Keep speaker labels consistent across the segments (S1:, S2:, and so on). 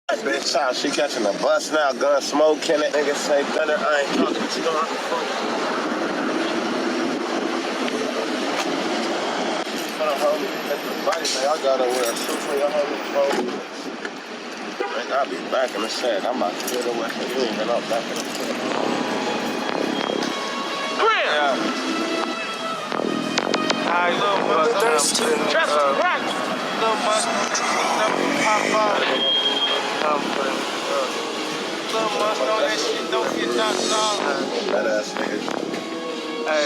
S1: Bitch out, she catching the bus now, gun smoke in it. Niggas say gunner, I ain't talking to you on the phone. I gotta wear a suit for your homie. Nigga, I'll be back in a sec. I'm about to get away from you, and I'm back in a sec.
S2: Yeah. Hi, little Musk. Trust me, right? Little Musk. Pop off. Little Musk, know that shit don't get knocked off.
S1: That ass nigga.
S2: Hey.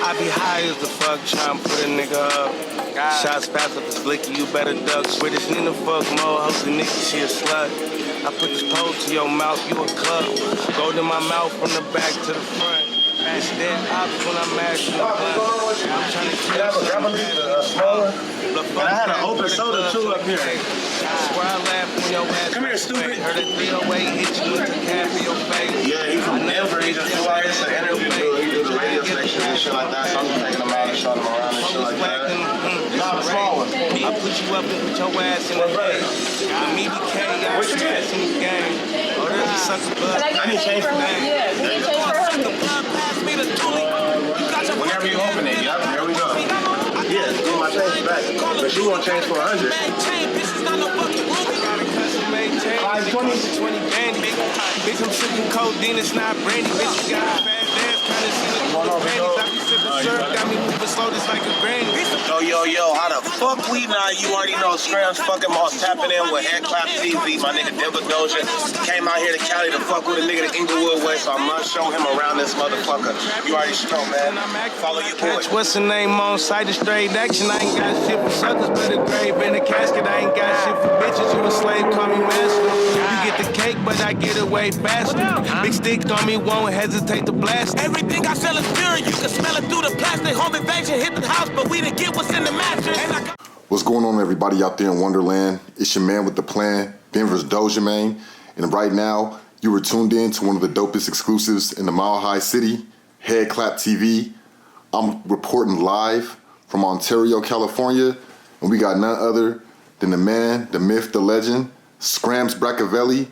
S2: I be high as the fuck, tryna put a nigga up. Shots fast up the blicky, you better duck. Swedish Nina fuck more hoes than Nikki, she a slut. I put this pole to your mouth, you a cup. Go to my mouth from the back to the front. It's dead ops when I'm mashing the blunt. I'm trying to kill
S1: smaller. And I had an open soda too up here.
S2: Swear I laugh when your ass.
S1: Come here, stupid.
S2: Heard a 308 hit you with the cap in your face.
S1: Yeah, he from Denver. He just flew out here to interview. He do the radio station and shit like that. So I'm just taking him out and showing him around and shit like that. Nah, the small one.
S2: I put you up and put your ass in the face. With me, BK, y'all stress in the game. Oh, there's a sucker blood.
S1: I need change for him.
S3: Yeah, you need change for him.
S1: Whenever you open it, yep, here we go. Yeah, do my change back. But you want change for 100.
S2: 520 band, bitch, I'm sipping codeine, it's not brandy, bitch, you got a fast ass, kinda see the panties, I be sipping syrup, got me moving slow, just like a granny.
S1: Yo, how the fuck we not? You already know Skramz fucking Moss tapping in with Head-Klap Teavee. My nigga Denver Doja came out here to Cali to fuck with a nigga to Inglewood way, so I'm gonna show him around this motherfucker. You already know, man. Follow your boy.
S2: What's the name on site of straight action? I ain't got shit for suckers, but a grave in the casket. I ain't got shit for bitches, you a slave, call me master. You get the cake, but I get away faster. Big stick on me, won't hesitate to blast.
S4: Everything I sell is pure, you can smell it through the plastic. Home invasion hit the house, but we didn't get what's in the mattress.
S5: What's going on, everybody out there in Wonderland? It's your man with the plan, Denver's Doja, man. And right now, you were tuned in to one of the dopest exclusives in the Mile High City, Head-Klap Teavee. I'm reporting live from Ontario, California, and we got none other than the man, the myth, the legend, Skramz Brackaveli,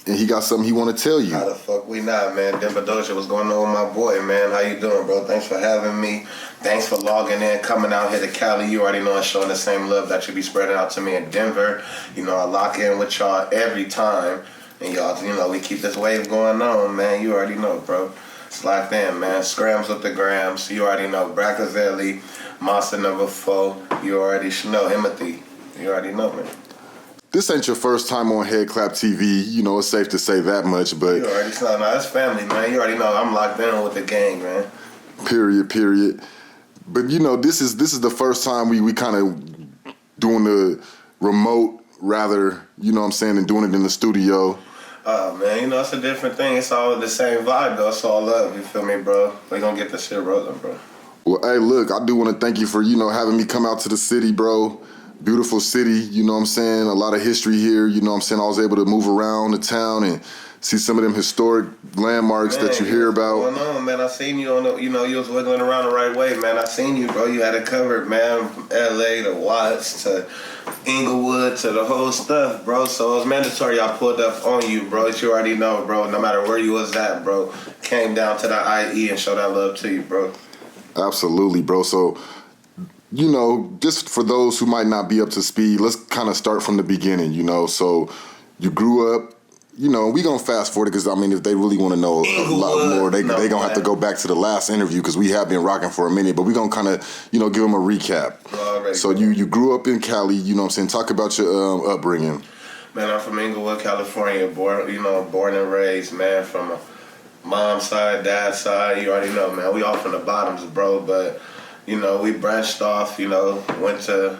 S5: and he got something he want to tell you.
S1: How the fuck we not, man? Denver Doja, what's going on with my boy, man? How you doing, bro? Thanks for having me. Thanks for logging in, coming out here to Cali. You already know I'm showing the same love that you be spreading out to me in Denver. You know, I lock in with y'all every time. And y'all, you know, we keep this wave going on, man. You already know, bro. It's locked in, man. Skramz with the grams. You already know. Brackaveli, Monster number 4. You already should know. Himothy. You already know, man.
S5: This ain't your first time on Head-Klap Teavee. You know, it's safe to say that much, but...
S1: You already know. No, that's family, man. You already know I'm locked in with the gang, man.
S5: Period. But, you know, this is the first time we kind of doing the remote rather, you know what I'm saying, than doing it in the studio.
S1: Oh, man, you know, it's a different thing. It's all the same vibe, though. It's all love, you feel me, bro? We gonna get this shit rolling, bro.
S5: Well, hey, look, I do want to thank you for, you know, having me come out to the city, bro. Beautiful city, you know what I'm saying? A lot of history here, you know what I'm saying? I was able to move around the town and see some of them historic landmarks that you hear about.
S1: What's going on, man? I seen you on the, you know, you was wiggling around the right way, man. I seen you, bro. You had it covered, man. From LA to Watts to Inglewood to the whole stuff, bro. So it was mandatory I pulled up on you, bro. You already know, bro. No matter where you was at, bro. Came down to the IE and showed that love to you, bro.
S5: Absolutely, bro. So, you know, just for those who might not be up to speed, let's kind of start from the beginning, you know. So you grew up, you know, we gonna fast forward because, I mean, if they really want to know a lot more, they gonna have to go back to the last interview because we have been rocking for a minute, but we gonna kind of, you know, give them a recap.
S1: Already,
S5: so you grew up in Cali, you know what I'm saying? Talk about your upbringing.
S1: Man, I'm from Inglewood, California, born and raised, man, from a mom's side, dad's side. You already know, man. We all from the bottoms, bro, but... You know, we branched off, you know, went to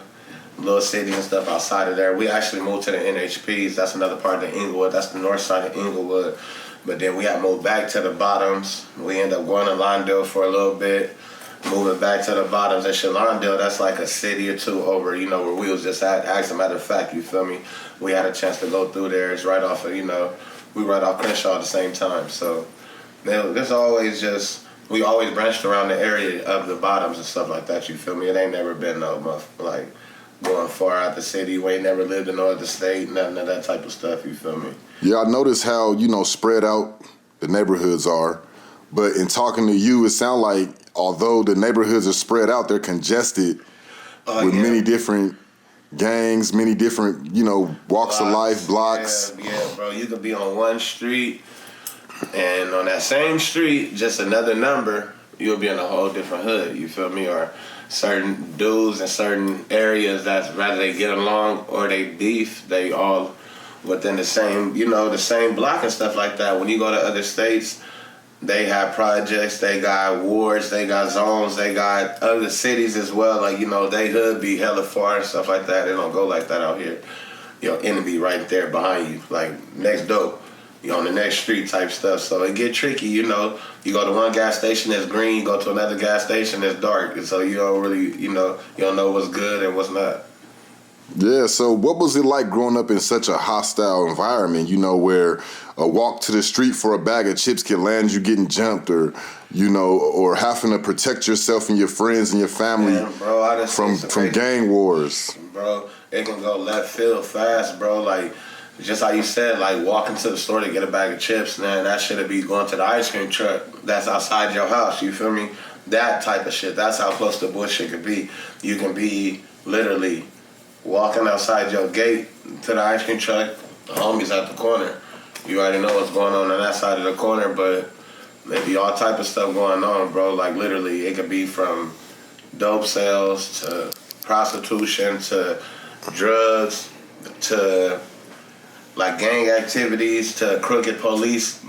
S1: little cities and stuff outside of there. We actually moved to the NHPs. That's another part of Inglewood. That's the north side of Inglewood. But then we had moved back to the bottoms. We ended up going to Lawndale for a little bit, moving back to the bottoms. And Lawndale, that's like a city or two over, you know, where we was just at. As a matter of fact, you feel me? We had a chance to go through there. It's right off of, you know, we right off Crenshaw at the same time. So there's always just... We always branched around the area of the bottoms and stuff like that, you feel me? It ain't never been no going far out the city. You ain't never lived in no other state, nothing of that type of stuff, you feel me?
S5: Yeah, I noticed how, spread out the neighborhoods are. But in talking to you, it sounds like although the neighborhoods are spread out, they're congested with many different gangs, many different, walks of life, blocks.
S1: Yeah, bro. You could be on one street, and on that same street, just another number, you'll be in a whole different hood, you feel me? Or certain dudes in certain areas that's rather they get along or they beef, they all within the same, the same block and stuff like that. When you go to other states, they have projects, they got wards, they got zones, they got other cities as well. Like, they hood be hella far and stuff like that. They don't go like that out here. Your enemy right there behind you, like next door. You on the next street type stuff. So it get tricky, You go to one gas station that's green, you go to another gas station that's dark. And so you don't really, you don't know what's good and what's not.
S5: Yeah, so what was it like growing up in such a hostile environment, where a walk to the street for a bag of chips can land you getting jumped or, or having to protect yourself and your friends and your family from gang wars?
S1: Bro, it can go left field fast, bro. Like, just how you said, like walking to the store to get a bag of chips, man, that shit'd be going to the ice cream truck that's outside your house, you feel me? That type of shit, that's how close the bullshit could be. You can be literally walking outside your gate to the ice cream truck, the homies at the corner. You already know what's going on that side of the corner, but there be all type of stuff going on, bro. Like literally, it could be from dope sales to prostitution to drugs to like gang activities to crooked police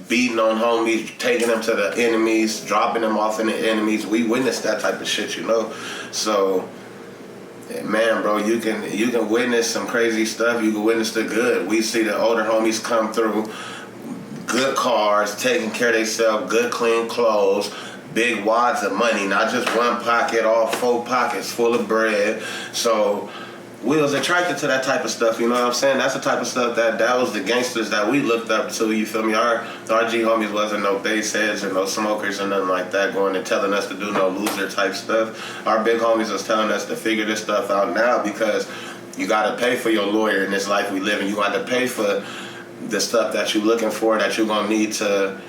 S1: beating on homies, taking them to the enemies, dropping them off in the enemies. We witnessed that type of shit, So, man, bro, you can witness some crazy stuff. You can witness the good. We see the older homies come through, good cars, taking care of themselves, good clean clothes, big wads of money, not just one pocket, all 4 pockets full of bread. So we was attracted to that type of stuff, you know what I'm saying? That's the type of stuff that was the gangsters that we looked up to, you feel me? Our G homies wasn't no bass heads or no smokers or nothing like that going and telling us to do no loser type stuff. Our big homies was telling us to figure this stuff out now because you gotta pay for your lawyer in this life we live in. You gotta pay for the stuff that you're looking for that you're gonna need to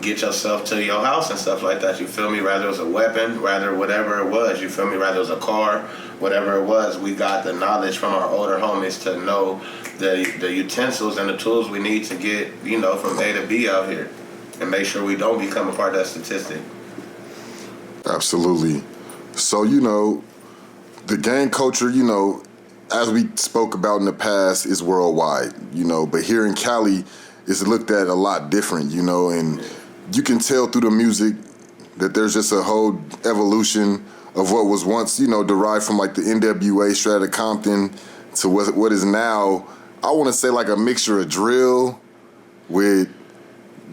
S1: get yourself to your house and stuff like that, you feel me? Rather it was a weapon, rather whatever it was, you feel me? Rather it was a car, whatever it was, we got the knowledge from our older homies to know the utensils and the tools we need to get, from A to B out here and make sure we don't become a part of that statistic.
S5: Absolutely. So, the gang culture, as we spoke about in the past, is worldwide, but here in Cali, it's looked at a lot different, and you can tell through the music that there's just a whole evolution of what was once, derived from like the NWA, Strata Compton, to what is now, I want to say like a mixture of drill with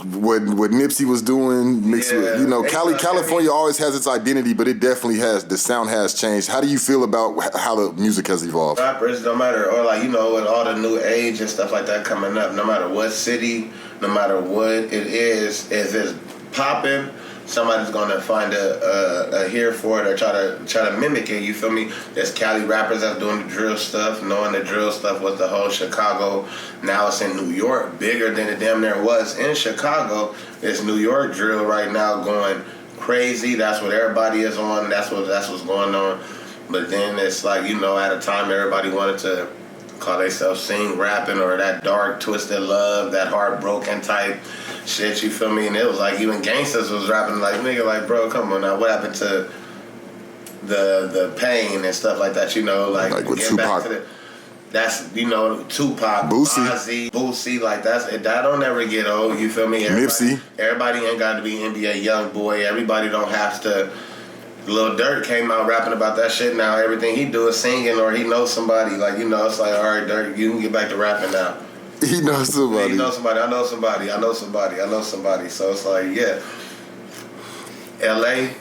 S5: what Nipsey was doing, mixed with, California always has its identity, but it definitely has, the sound has changed. How do you feel about how the music has evolved?
S1: Rappers, no matter, or like, with all the new age and stuff like that coming up, no matter what city, no matter what it is, if it's popping, somebody's gonna find a hear for it or try to mimic it, you feel me? There's Cali rappers that's doing the drill stuff, knowing the drill stuff was the whole Chicago. Now it's in New York, bigger than it damn near was in Chicago. It's New York drill right now going crazy. That's what everybody is on. That's what's going on. But then it's like, at a time everybody wanted to call themselves sing rapping or that dark twisted love, that heartbroken type shit, you feel me? And it was like even gangsters was rapping like, nigga, like, bro, come on now, what happened to the pain and stuff like that, like
S5: with
S1: get
S5: Tupac.
S1: back to that's, Tupac, Boosie, like that don't ever get old, you feel me?
S5: Nipsey.
S1: Everybody ain't got to be NBA young boy. Everybody don't have to. Lil Durk came out rapping about that shit now. Everything he do is singing or he knows somebody. Like, it's like, all right, Durk, you can get back to rapping now.
S5: He knows somebody.
S1: He knows somebody. I know somebody. So it's like, yeah. LA,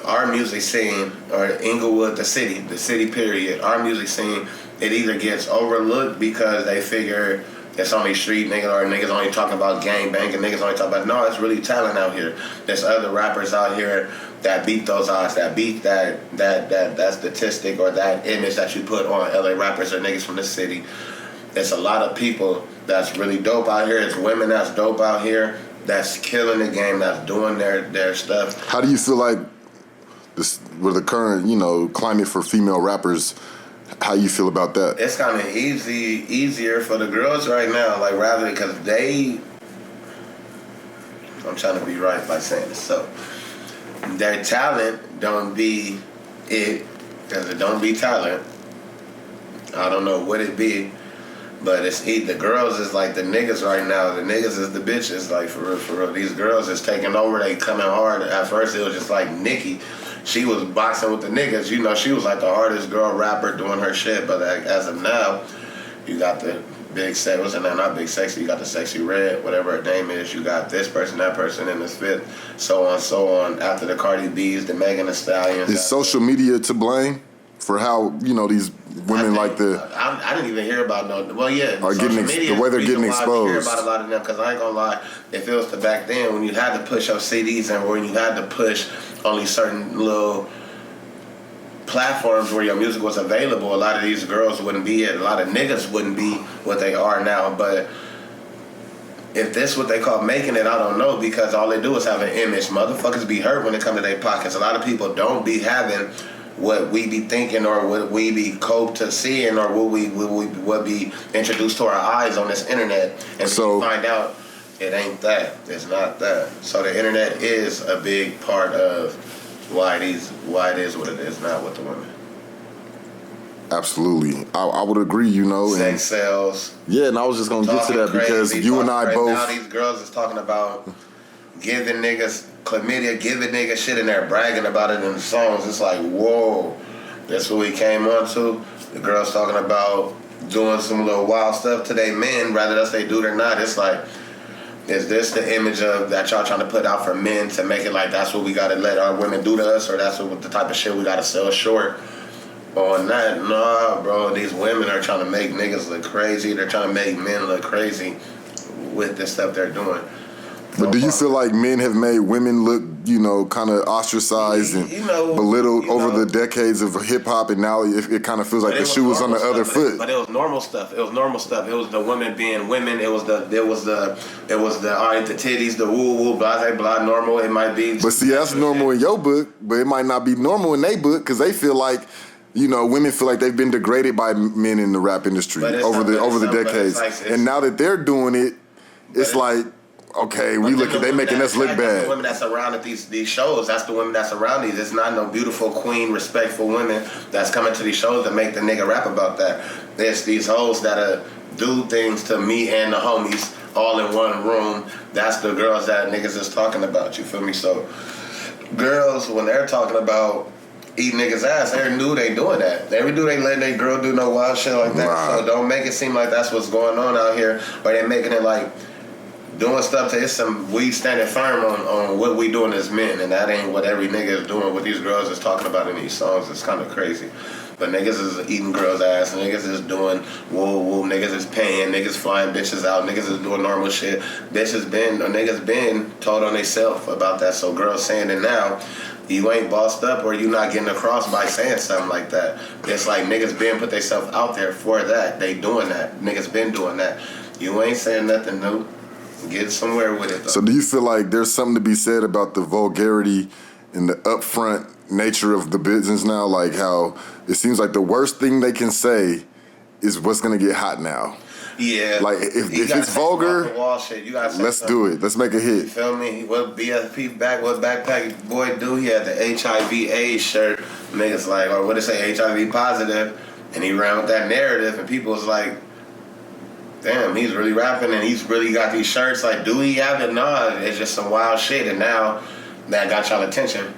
S1: our music scene, or Inglewood, the city period, our music scene, it either gets overlooked because they figure it's only street niggas or niggas only talking about gang banging, niggas only talking about, no, it's really talent out here. There's other rappers out here that beat those odds, that beat that statistic or that image that you put on LA rappers or niggas from the city. There's a lot of people that's really dope out here. It's women that's dope out here that's killing the game, that's doing their stuff.
S5: How do you feel like this, with the current, you know, climate for female rappers, how you feel about that?
S1: It's kind of easier for the girls right now, like rather because I'm trying to be right by saying this. So their talent don't be it, because it don't be talent. I don't know what it be, but it's the girls is like the niggas right now. The niggas is the bitches, like for real. These girls is taking over. They coming hard. At first it was just like Nicki. She was boxing with the niggas. You know, she was like the hardest girl rapper doing her shit. But as of now, you got the big sexy, what's her name? Not big sexy. You got the sexy red, whatever her name is. You got this person, that person, and this fifth, so on. After the Cardi B's, the Megan Thee Stallions.
S5: Is social media to blame for how, you know, these women like the...
S1: I didn't even hear about no... Well, yeah.
S5: Are getting the way they're getting exposed.
S1: I hear about a lot of them, because I ain't gonna lie, if it was to back then, when you had to push your CDs and when you had to push only certain little platforms where your music was available, a lot of these girls wouldn't be it. A lot of niggas wouldn't be what they are now. But if this what they call making it, I don't know, because all they do is have an image. Motherfuckers be hurt when it comes to their pockets. A lot of people don't be having what we be thinking or what we be coped to seeing or what be introduced to our eyes on this internet. And so we find out it ain't that. It's not that. So the internet is a big part of why it is what it is now with the women.
S5: Absolutely. I would agree, you know.
S1: Sex sells.
S5: Yeah, and I was just going to get to that because you and I both...
S1: Now these girls is talking about giving niggas chlamydia, giving niggas shit, and they're bragging about it in the songs. It's like, whoa. That's what we came on to. The girls talking about doing some little wild stuff to their men, rather that's they do it or not. It's like, is this the image of that y'all trying to put out for men to make it like that's what we got to let our women do to us, or that's what the type of shit we got to sell short on that? Nah, bro. These women are trying to make niggas look crazy. They're trying to make men look crazy with this stuff they're doing.
S5: But do you feel like men have made women look, you know, kind of ostracized and belittled over the decades of hip hop, and now it kind of feels like the shoe was on the other foot?
S1: But it was normal stuff. It was normal stuff. It was the women being women. It was the all right, the titties, the woo woo, blah blah, normal. It might be.
S5: But see, that's normal in your book, but it might not be normal in their book because they feel like, you know, women feel like they've been degraded by men in the rap industry over the decades, and now that they're doing it, it's like, okay, they making us look bad.
S1: That's the women that's around at these shows. That's the women that's around these. It's not no beautiful queen, respectful women that's coming to these shows to make the nigga rap about that. There's these hoes that do things to me and the homies all in one room. That's the girls that niggas is talking about. You feel me? So girls, when they're talking about eat niggas ass, they knew they doing that. They letting their girl do no wild shit like that. Wow. So don't make it seem like that's what's going on out here, or they making it like doing stuff to we standing firm on what we doing as men, and that ain't what every nigga is doing. What these girls is talking about in these songs is kind of crazy. But niggas is eating girls' ass, niggas is doing woo, niggas is paying, niggas flying bitches out, niggas is doing normal shit. Niggas been told on themselves about that. So girls saying it now, you ain't bossed up or you not getting across by saying something like that. It's like niggas been put themselves out there for that. They doing that. Niggas been doing that. You ain't saying nothing new. Get somewhere with it, though.
S5: So do you feel like there's something to be said about the vulgarity and the upfront nature of the business now? Like how it seems like the worst thing they can say is what's going to get hot now.
S1: Yeah.
S5: Like if it's vulgar,
S1: shit.
S5: Let's do it. Let's make a hit.
S1: You feel me? What BFP what backpack boy do? He had the HIV/AIDS shirt. Niggas like, or what it say, HIV positive, and he ran with that narrative, and people was like, damn, he's really rapping and he's really got these shirts. Like, do he have it? Nah, it's just some wild shit. And now that got y'all attention.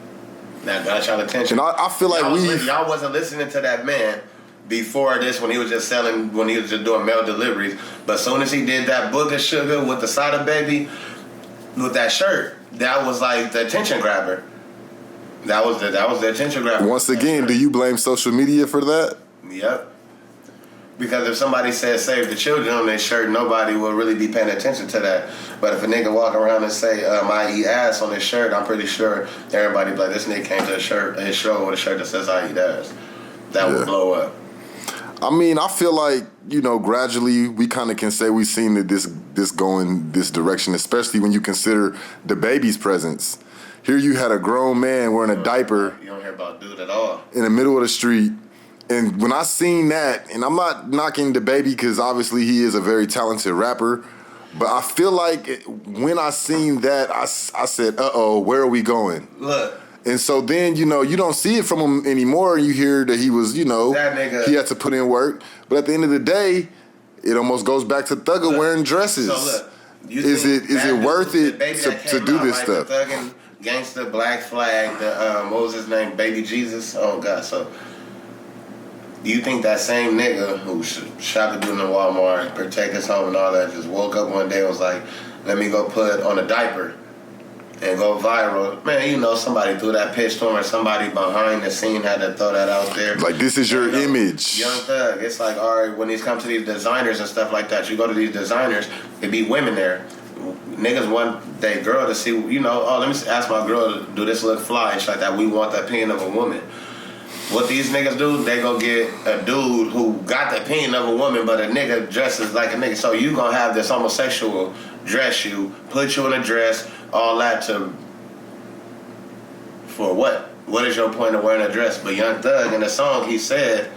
S1: And
S5: I feel like
S1: y'all wasn't listening to that man before this when he was just doing mail deliveries. But as soon as he did that book of sugar with the cider baby, with that shirt, that was like the attention grabber. That was the attention grabber.
S5: Once again, do you blame social media for that?
S1: Yep. Because if somebody says save the children on their shirt, nobody will really be paying attention to that. But if a nigga walk around and say, I eat ass on his shirt, I'm pretty sure everybody be like, this nigga came to his show with a shirt that says I eat ass. That would blow up.
S5: I mean, I feel like, gradually we kind of can say we've seen that this going this direction, especially when you consider the baby's presence. Here you had a grown man wearing a diaper.
S1: You don't hear about dude at all.
S5: In the middle of the street. And when I seen that, and I'm not knocking the baby because obviously he is a very talented rapper, but I feel like when I seen that, I said, where are we going?
S1: Look.
S5: And so then, you don't see it from him anymore. You hear that he was,
S1: that nigga,
S5: he had to put in work. But at the end of the day, it almost goes back to Thugger wearing dresses.
S1: So look,
S5: is it worth it to do this stuff?
S1: The Thuggin' Gangsta, Black Flag, what was his name? Baby Jesus? Oh, God. So, do you think that same nigga who shot the dude in the Walmart, protect his home and all that, just woke up one day and was like, let me go put on a diaper and go viral? Man, somebody threw that pitch to him, or somebody behind the scene had to throw that out there.
S5: Like, this is your image.
S1: Young Thug. It's like, all right, when he's come to these designers and stuff like that, you go to these designers, it be women there. Niggas want their girl to see, let me ask my girl, do this look fly? It's like that. We want the opinion of a woman. What these niggas do, they go get a dude who got the opinion of a woman, but a nigga dresses like a nigga. So you gonna have this homosexual dress you, put you in a dress, all that for what? What is your point of wearing a dress? But Young Thug, in the song, he said,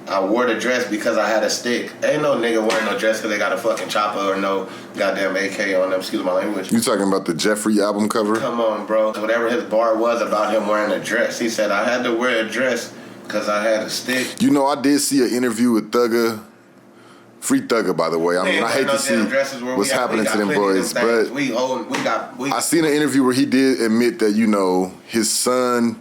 S1: I wore the dress because I had a stick. Ain't no nigga wearing no dress because they got a fucking chopper or no goddamn AK on them, excuse my language.
S5: You talking about the Jeffrey album cover?
S1: Come on, bro. Whatever his bar was about him wearing a dress, he said, I had to wear a dress because I had a stick.
S5: I did see an interview with Thugger. Free Thugger, by the way. I mean, I hate to see what's happening to them boys, but I seen an interview where he did admit that, his son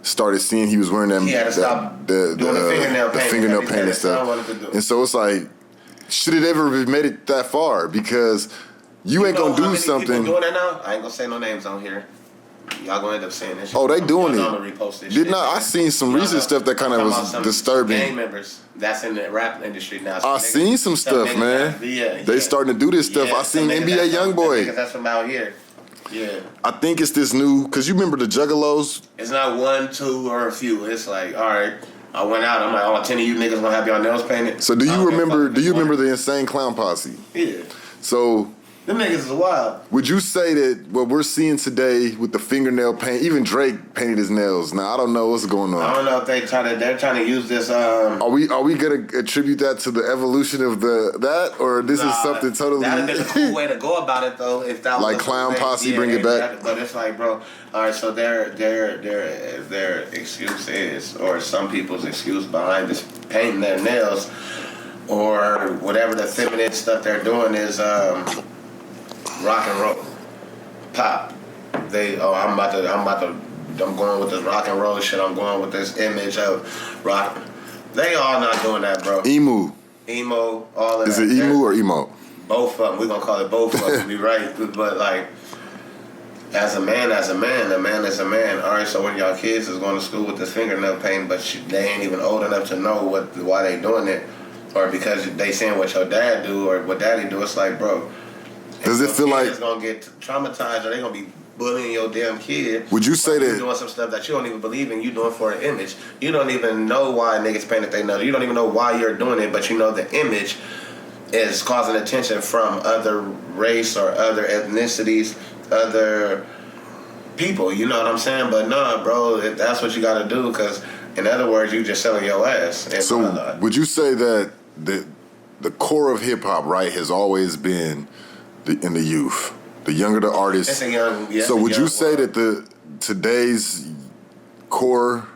S5: started seeing he was wearing them.
S1: He had to stop doing the
S5: fingernail paint and stuff. And so it's like, should it ever have made it that far? Because you ain't gonna do something.
S1: People doing that now? I ain't gonna say no names on here. Y'all gonna end up saying this shit.
S5: Oh, they doing it.
S1: I'm gonna repost this shit.
S5: I seen some recent stuff that kind of was disturbing.
S1: Gang members that's in the rap industry now.
S5: I seen some stuff, man. They starting to do this stuff. I seen NBA YoungBoy.
S1: That's from out here. Yeah.
S5: I think it's this new, because you remember the Juggalos?
S1: It's not one, two, or a few. It's like, all right, I went out. I'm like, 10 of you niggas gonna have y'all nails painted.
S5: So do you remember the Insane Clown Posse?
S1: Yeah.
S5: So
S1: them niggas is wild.
S5: Would you say that what we're seeing today with the fingernail paint, even Drake painted his nails. Now I don't know what's going on.
S1: I don't know if they're trying to use this.
S5: Are we gonna attribute that to the evolution of that, or this is something totally?
S1: That'd been a cool way to go about it though. If that
S5: like
S1: was
S5: Clown Posse, bring it back.
S1: But it's like, bro. All right, so their excuse is, or some people's excuse behind this painting their nails, or whatever the feminine stuff they're doing is. Rock and roll, pop. I'm going with this rock and roll shit. I'm going with this image of rock. They all not doing that, bro.
S5: Emo,
S1: all of that.
S5: Is it emo or emo?
S1: Both of them. We're gonna call it both of them. Be right, but like, as a man, a man is a man. All right, so when y'all kids is going to school with this fingernail paint, but they ain't even old enough to know why they doing it, or because they saying what your dad do or what daddy do. It's like, bro.
S5: Does it feel like
S1: it's gonna get traumatized, or they gonna be bullying your damn kid?
S5: Would you say that
S1: you're doing some stuff that you don't even believe in? You doing for an image. You don't even know why niggas painted they nails. You don't even know why you're doing it, but you know the image is causing attention from other race or other ethnicities, other people. You know what I'm saying? But nah, bro, that's what you gotta do. Because in other words, you just selling your ass.
S5: So would you say that the core of hip hop, right, has always been in the youth, the younger the artist?
S1: It's a young, yeah,
S5: so would you say that today's core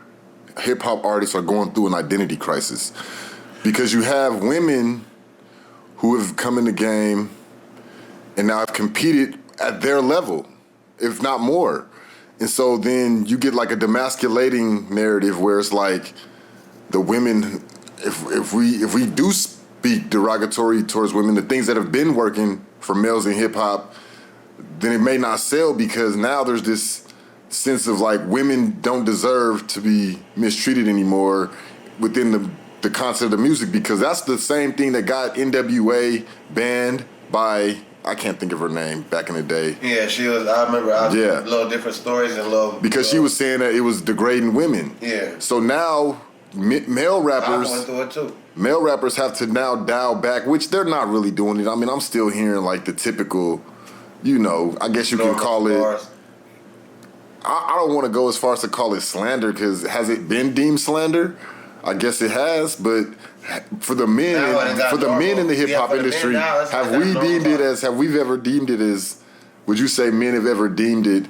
S5: hip hop artists are going through an identity crisis? Because you have women who have come in the game and now have competed at their level, if not more. And so then you get like a demasculating narrative where it's like the women, if we do speak derogatory towards women, the things that have been working for males in hip hop, then it may not sell because now there's this sense of like women don't deserve to be mistreated anymore within the the concept of music, because that's the same thing that got NWA banned by, I can't think of her name, back in the day.
S1: Yeah, she was, I remember, little different stories and little...
S5: Because she was saying that it was degrading women.
S1: Yeah.
S5: So now, male rappers...
S1: I went through it too.
S5: Male rappers have to now dial back, which they're not really doing it. I mean, I'm still hearing like the typical, you know, I guess you can call it... I don't want to go as far as to call it slander, because has it been deemed slander? I guess it has, but for the men, in the hip hop industry, have we ever deemed it as? Would you say men have ever deemed it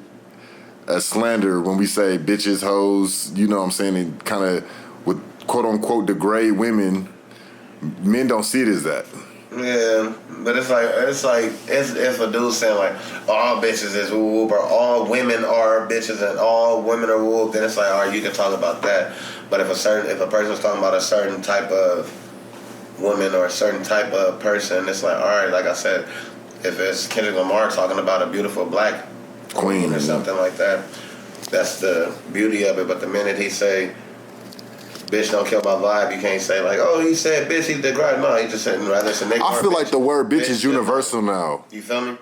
S5: as slander when we say bitches, hoes? You know what I'm saying? And kind of with quote unquote degrade women. Men don't see it as that.
S1: Yeah, but it's if a dude saying like all bitches is whoop or all women are bitches and all women are whoop, then it's like, all right, you can talk about that. But if a person's talking about a certain type of woman or a certain type of person, it's like, all right, like I said, if it's Kendrick Lamar talking about a beautiful black queen or something like that, that's the beauty of it. But the minute he say bitch don't kill my vibe, you can't say like, oh, he said bitch, he degraded. No, he just said rather it's a nigga.
S5: I feel like the word bitch is universal now.
S1: You feel me?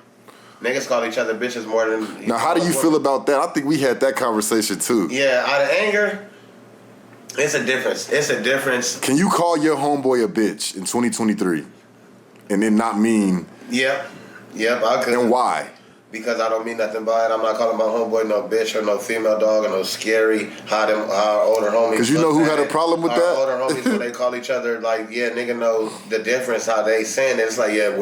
S1: Niggas call each other bitches more than...
S5: Now, how do you feel about that? I think we had that conversation too.
S1: Yeah, out of anger, it's a difference. It's a difference.
S5: Can you call your homeboy a bitch in 2023 and then not mean...
S1: Yep, I could.
S5: And why?
S1: Because I don't mean nothing by it. I'm not calling my homeboy no bitch or no female dog or no scary, how our older homies...
S5: Because you know who had a problem with that?
S1: Our older homies, when they call each other, like, yeah, nigga know the difference, how they saying it. It's like, yeah,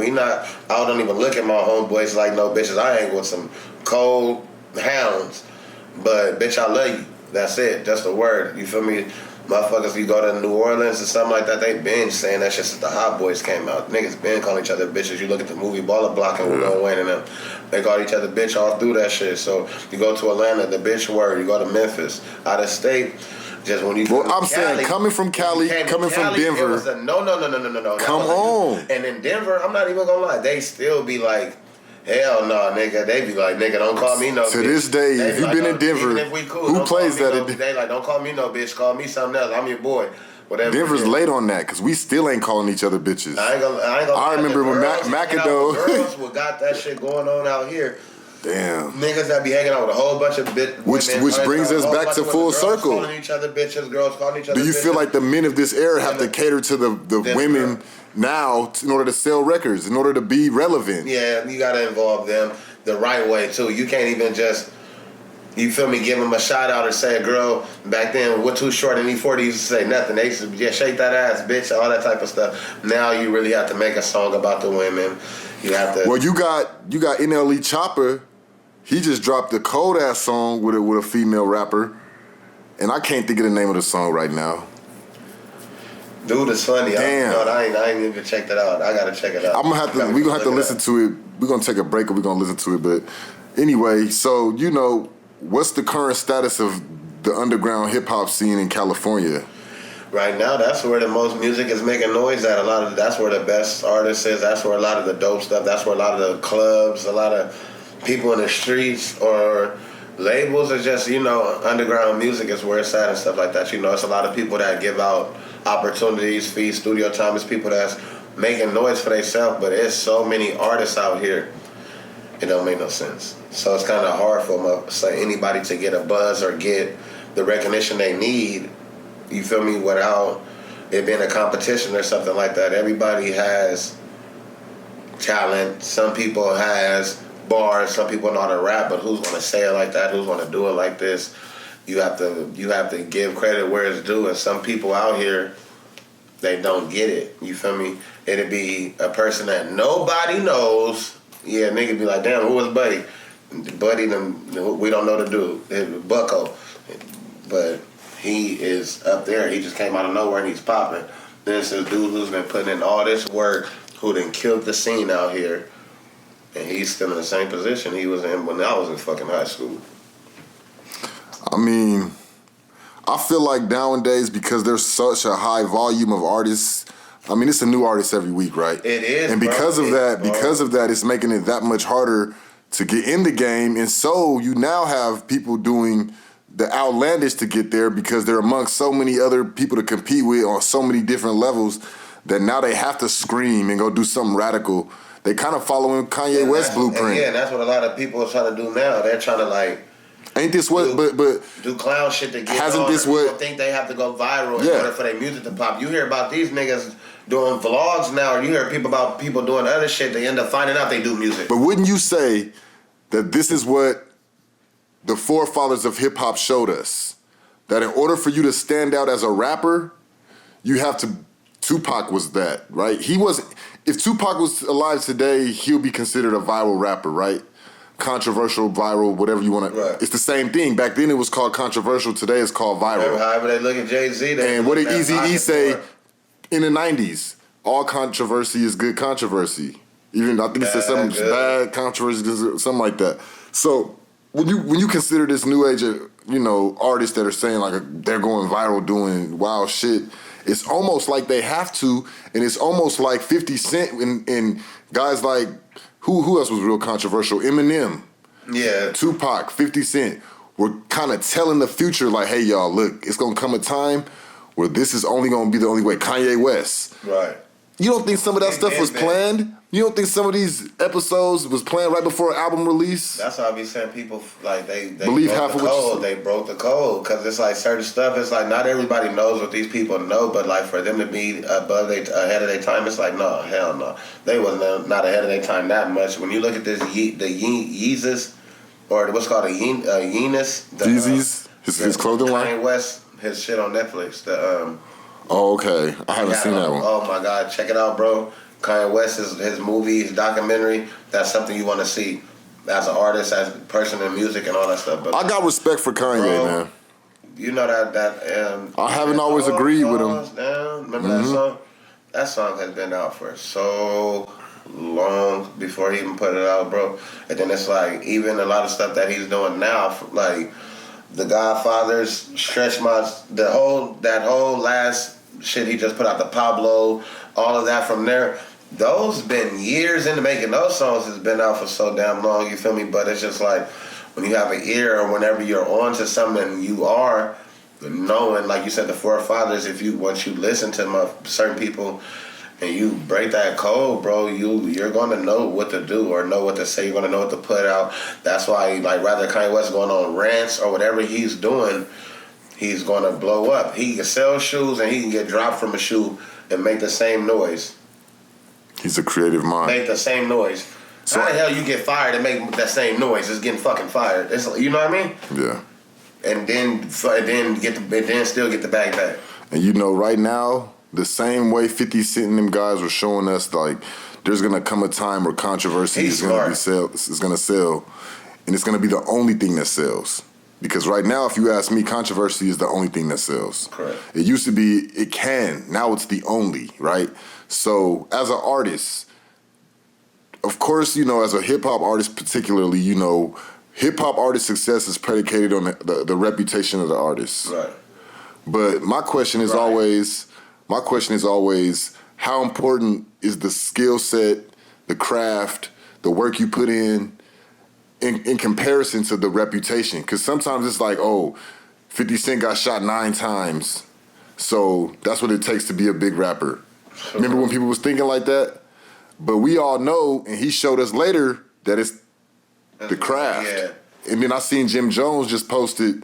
S1: I don't even look at my homeboys like no bitches. I hang with some cold hounds. But, bitch, I love you. That's it. That's the word. You feel me? Motherfuckers, you go to New Orleans or something like that, they been saying that shit since the Hot Boys came out. Niggas been calling each other bitches. You look at the movie Baller Block and We're Gonna Win and them. They call each other bitch all through that shit. So you go to Atlanta, the bitch word. You go to Memphis, out of state. Just when you
S5: saying coming from Cali, coming from Denver.
S1: It was a no.
S5: Come on.
S1: And in Denver, I'm not even gonna lie, they still be like, hell no, nigga. They be like, nigga, don't call me no bitch.
S5: To this day, if you've been in Denver, who plays that?
S1: They like, don't call me no bitch. Call me something else. I'm your boy. Whatever.
S5: Denver's late on that because we still ain't calling each other bitches.
S1: I
S5: remember when McAdoo.
S1: Girls got that shit going on out here.
S5: Damn.
S1: Niggas that be hanging out with a whole bunch of
S5: Which brings us back to full circle.
S1: Calling each other bitches, girls calling each other
S5: Do you
S1: bitches.
S5: feel like the men of this era have to cater to the women now in order to sell records, in order to be relevant?
S1: Yeah, you got to involve them the right way, too. You can't even just, you feel me, give them a shout out or say a girl, back then, we're too short and E40 used to say nothing. They used to, shake that ass, bitch, all that type of stuff. Now you really have to make a song about the women. You have to.
S5: Well, you got NLE Chopper. He just dropped a cold ass song with a female rapper, and I can't think of the name of the song right now.
S1: Dude, it's funny.
S5: Damn.
S1: I ain't even checked that out. I gotta check it out.
S5: We're gonna have to listen to it. We're gonna take a break and we're gonna listen to it. But anyway, so what's the current status of the underground hip hop scene in California?
S1: Right now, that's where the most music is making noise at. That's where the best artists is. That's where a lot of the dope stuff. That's where a lot of the clubs, a lot of people in the streets or labels are just, underground music is where it's at and stuff like that. It's a lot of people that give out opportunities, free studio time. It's people that's making noise for themselves, but there's so many artists out here, it don't make no sense. So it's kind of hard for anybody to get a buzz or get the recognition they need, you feel me, without it being a competition or something like that. Everybody has talent. Some people has bars, some people know how to rap, but who's gonna say it like that? Who's gonna do it like this? You have to give credit where it's due, and some people out here, they don't get it. You feel me? It'd be a person that nobody knows. Yeah, nigga be like, damn, who was Buddy? Buddy, we don't know the dude, Bucko, but he is up there. He just came out of nowhere and he's popping. This is dude who's been putting in all this work, who done killed the scene out here. And he's still in the same position he was in when I was in fucking high school.
S5: I mean, I feel like nowadays, because there's such a high volume of artists, I mean, it's a new artist every week, right?
S1: It is,
S5: and because of that, it's making it that much harder to get in the game. And so you now have people doing the outlandish to get there because they're amongst so many other people to compete with on so many different levels that now they have to scream and go do something radical. They kind of following Kanye West blueprint.
S1: Yeah, that's what a lot of people are trying to do now. They're trying to like.
S5: Ain't this what? But
S1: do clown shit to get
S5: hasn't
S1: on.
S5: this what?
S1: People think they have to go viral in order for their music to pop. You hear about these niggas doing vlogs now, or you hear about people doing other shit. They end up finding out they do music.
S5: But wouldn't you say that this is what the forefathers of hip hop showed us? That in order for you to stand out as a rapper, you have to. Tupac was that, right? He was. If Tupac was alive today, he'll be considered a viral rapper, right? Controversial, viral, whatever you want to.
S1: Right.
S5: It's the same thing. Back then it was called controversial. Today it's called viral.
S1: However they look at Jay-Z.
S5: And what did Eazy-E say in the 90s? All controversy is good controversy. Even I think it said something bad controversy, something like that. So when you consider this new age of, artists that are saying like they're going viral doing wild shit, it's almost like they have to, and it's almost like 50 Cent and guys like who else was real controversial? Eminem, Tupac, 50 Cent were kind of telling the future like, hey y'all, look, it's gonna come a time where this is only gonna be the only way. Kanye West,
S1: right?
S5: You don't think some of that stuff was planned? You don't think some of these episodes was planned right before an album release?
S1: That's why I be saying people like they
S5: believe
S1: broke
S5: half
S1: the
S5: of what
S1: code. They broke the code because it's like certain stuff. It's like not everybody knows what these people know, but like for them to be ahead of their time, it's like no, hell no. They wasn't not ahead of their time that much. When you look at this, the Yeezus or what's called a Yeezus,
S5: Yeezys, his clothing line.
S1: Kanye West, his shit on Netflix.
S5: Oh, okay. I haven't seen that one.
S1: Oh my God, check it out, bro. Kanye West is his movie, his documentary. That's something you want to see as an artist, as a person in music and all that stuff. But
S5: I got respect for Kanye, man.
S1: You know that
S5: I haven't always agreed with him.
S1: Remember that song? That song has been out for so long before he even put it out, bro. And then it's like even a lot of stuff that he's doing now, like The Godfather's Stretch Marks, that whole last shit he just put out, the Pablo, all of that from there. Those been years in the making. Those songs has been out for so damn long, you feel me? But it's just like when you have an ear or whenever you're on to something, you are knowing, like you said, the forefathers, once you listen to certain people and you break that code, bro, you're gonna know what to do or know what to say. You're gonna know what to put out. That's why, like, rather Kanye West going on rants or whatever he's doing, he's gonna blow up. He can sell shoes and he can get dropped from a shoe and make the same noise.
S5: He's a creative mind.
S1: Make the same noise. So, how the hell you get fired and make that same noise? It's getting fucking fired. It's, you know what I mean?
S5: Yeah.
S1: And then still get the bag back.
S5: And right now, the same way 50 Cent and them guys were showing us, like, there's gonna come a time where controversy is gonna sell, and it's gonna be the only thing that sells. Because right now, if you ask me, controversy is the only thing that sells.
S1: Correct.
S5: It used to be, it can. Now it's the only, right? So as an artist, of course, as a hip-hop artist particularly, hip-hop artist success is predicated on the reputation of the artist.
S1: Right.
S5: But my question is always, how important is the skill set, the craft, the work you put in comparison to the reputation? Because sometimes it's like, 50 Cent got shot 9 times, so that's what it takes to be a big rapper. Sure. Remember when people was thinking like that? But we all know, and he showed us later, that it's the craft. Yeah. And then I seen Jim Jones just posted,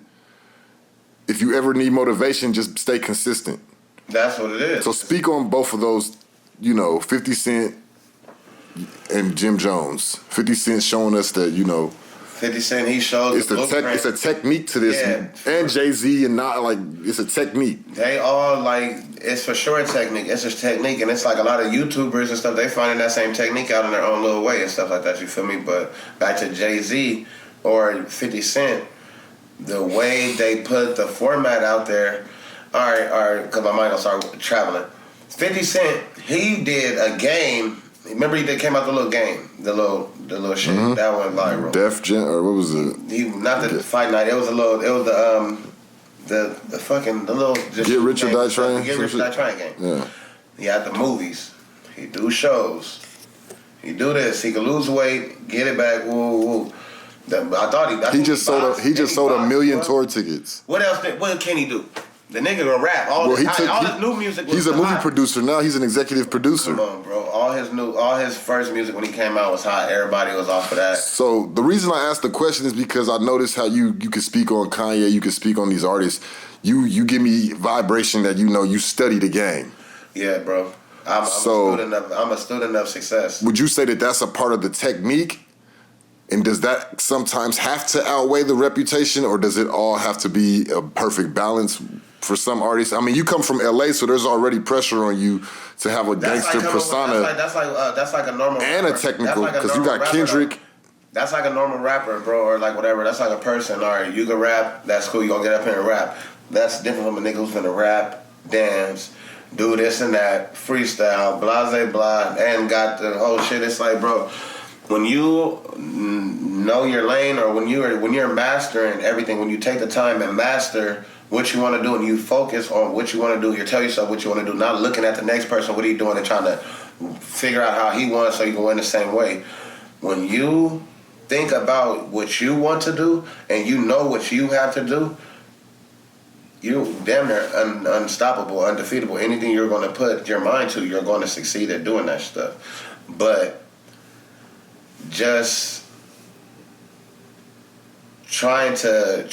S5: if you ever need motivation, just stay consistent.
S1: That's what it is.
S5: So speak on both of those, 50 Cent and Jim Jones. 50 Cent showing us that,
S1: 50 Cent, he showed
S5: it's a technique to this. Yeah, and Jay-Z, and not like, it's a technique.
S1: They all it's for sure a technique. It's a technique, and it's like a lot of YouTubers and stuff, they finding that same technique out in their own little way and stuff like that, you feel me? But back to Jay-Z or 50 Cent, the way they put the format out there, all right, because my mind will start traveling. 50 Cent, he did a game. Remember he came out the little game, the little shit. Mm-hmm. That went viral.
S5: Def Jam, or what was it?
S1: Not the fight night. It was the little just
S5: Get Rich or Die Trying.
S1: Get Rich or Die Trying game.
S5: Yeah.
S1: He had the movies. He do shows. He do this. He could lose weight, get it back. Woo. I thought
S5: He just sold a million tour tickets.
S1: What else? What can he do? The nigga gonna rap. All his new music.
S5: He's a movie producer now. He's an executive producer.
S1: Come on, bro. All his first music when he came out was hot. Everybody was off of that.
S5: So the reason I asked the question is because I noticed how you can speak on Kanye, you can speak on these artists. You give me vibration that you study the game.
S1: Yeah, bro. I'm a student of success.
S5: Would you say that that's a part of the technique? And does that sometimes have to outweigh the reputation, or does it all have to be a perfect balance for some artists? I mean, you come from LA, so there's already pressure on you to have a gangster persona.
S1: That's like a normal
S5: and
S1: rapper.
S5: A technical, because you got Kendrick.
S1: That's like a normal rapper, bro, or like whatever. That's like a person. All right, you can rap. That's cool. You gonna get up here and rap. That's different from a nigga who's gonna rap, dance, do this and that, freestyle, blase blah, and got the whole shit. It's like, bro, when you know your lane, or when you're mastering everything, when you take the time and master what you want to do and you focus on what you want to do, you tell yourself what you want to do, not looking at the next person, what he doing, and trying to figure out how he wants so you can win the same way. When you think about what you want to do and you know what you have to do, you damn near unstoppable, undefeatable. Anything you're going to put your mind to, you're going to succeed at doing that stuff. But just trying to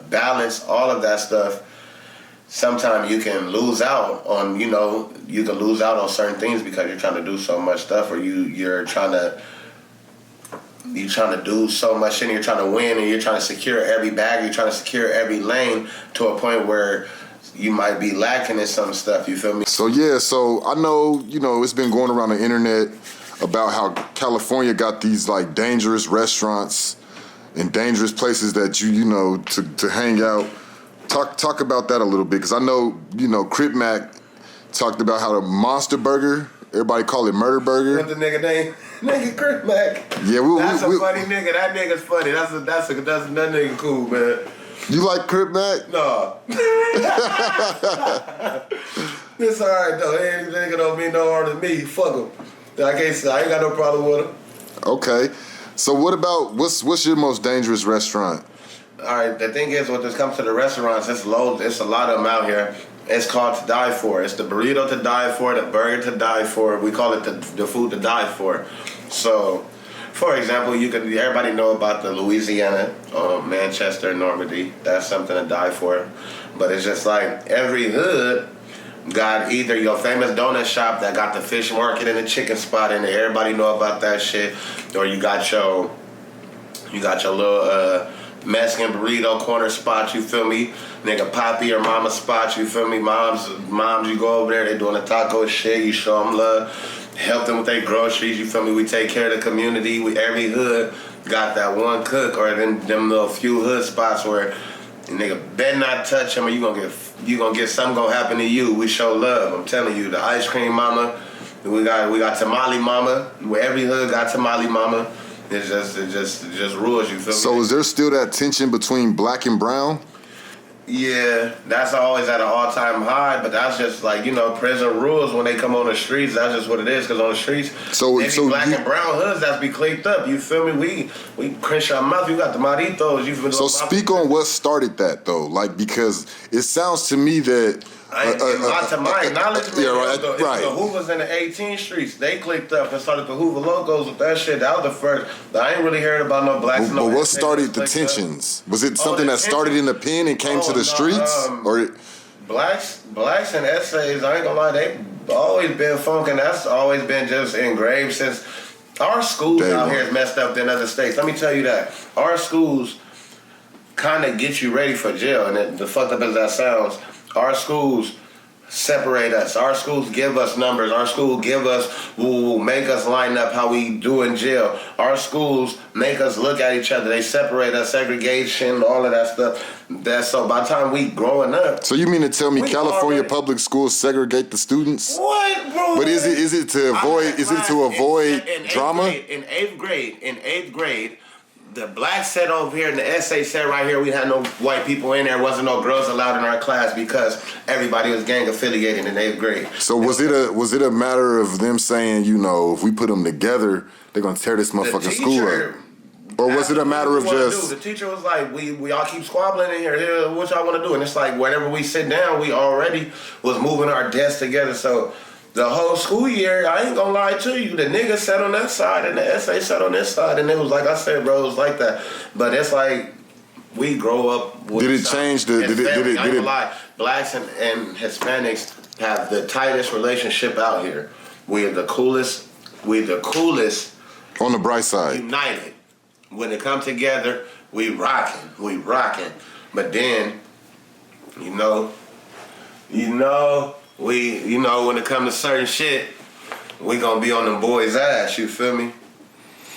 S1: balance all of that stuff, sometimes you can lose out on certain things because you're trying to do so much stuff, or you're trying to do so much shit, and you're trying to win, and you're trying to secure every bag, you're trying to secure every lane to a point where you might be lacking in some stuff, you feel me?
S5: So I know, it's been going around the internet about how California got these like dangerous restaurants and dangerous places that to hang out. Talk about that a little bit, because I know, Crip Mac talked about how the Monster Burger, everybody call it Murder Burger.
S1: What the nigga name? Nigga Crip Mac.
S5: Yeah,
S1: that's a funny nigga. That nigga's funny. That nigga cool, man.
S5: You like Crip Mac?
S1: No. It's alright though. Ain't nigga don't mean no harm to me. Fuck him. I ain't got no problem with him.
S5: Okay. So what about what's your most dangerous restaurant?
S1: All right, the thing is, when it comes to the restaurants, it's a lot of them out here. It's called to die for. It's the burrito to die for, the burger to die for. We call it the food to die for. So, for example, everybody know about the Louisiana, Manchester, Normandy. That's something to die for. But it's just like every hood got either your famous donut shop that got the fish market and the chicken spot in there. Everybody know about that shit. Or you got your little Mexican burrito corner spot, you feel me? Nigga Poppy or Mama spot, you feel me? Moms, you go over there, they doing the taco shit, you show them love, help them with their groceries, you feel me? We take care of the community. Every hood got that one cook, or them little few hood spots where nigga better not touch him, or you gonna get something gonna happen to you. We show love. I'm telling you, the ice cream mama, we got tamale mama. Where every hood got tamale mama. It just rules, you feel me?
S5: So is there still that tension between black and brown?
S1: Yeah, that's always at an all-time high, but that's just like, prison rules when they come on the streets. That's just what it is, because on the streets, black and brown hoods that's be clicked up, you feel me? We clench our mouth, you got the maritos, you feel me?
S5: So speak on what started that, though, like, because it sounds to me that
S1: to my knowledge,
S5: right.
S1: The Hoovers in the 18th streets, they clicked up and started the Hoover logos with that shit. That was the first. I ain't really heard about no blacks.
S5: But what started the tensions? Was it something that started in the pen and came to the streets, or
S1: blacks and essays? I ain't gonna lie, they always been funk, and that's always been just engraved since our schools out here is messed up than other states. Let me tell you that our schools kind of get you ready for jail, and the fucked up as that sounds. Our schools separate us. Our schools give us numbers. Our schools will make us line up how we do in jail. Our schools make us look at each other. They separate us, segregation, all of that stuff. So by the time we growing up.
S5: So you mean to tell me California public schools segregate the students?
S1: What, bro?
S5: But is it to avoid drama?
S1: In eighth grade, the black set over here and the essay set right here, we had no white people in there. Wasn't no girls allowed in our class because everybody was gang affiliated in 8th grade.
S5: So was it a matter of them saying, if we put them together, they're gonna tear this motherfucking school up? Or was it a matter of just...
S1: The teacher was like, we all keep squabbling in here, what y'all want to do? And it's like, whenever we sit down, we already was moving our desks together. So the whole school year, I ain't gonna lie to you, the nigga sat on that side and the essay sat on this side. And it was like I said, bro, it was like that. But it's like, we grow up with...
S5: Did it change the...
S1: I ain't gonna lie. Blacks and Hispanics have the tightest relationship out here. We're the coolest.
S5: On the bright side.
S1: United. When it comes together, we rocking. But then, when it comes to certain shit, we gonna be on them boys' ass, you feel me?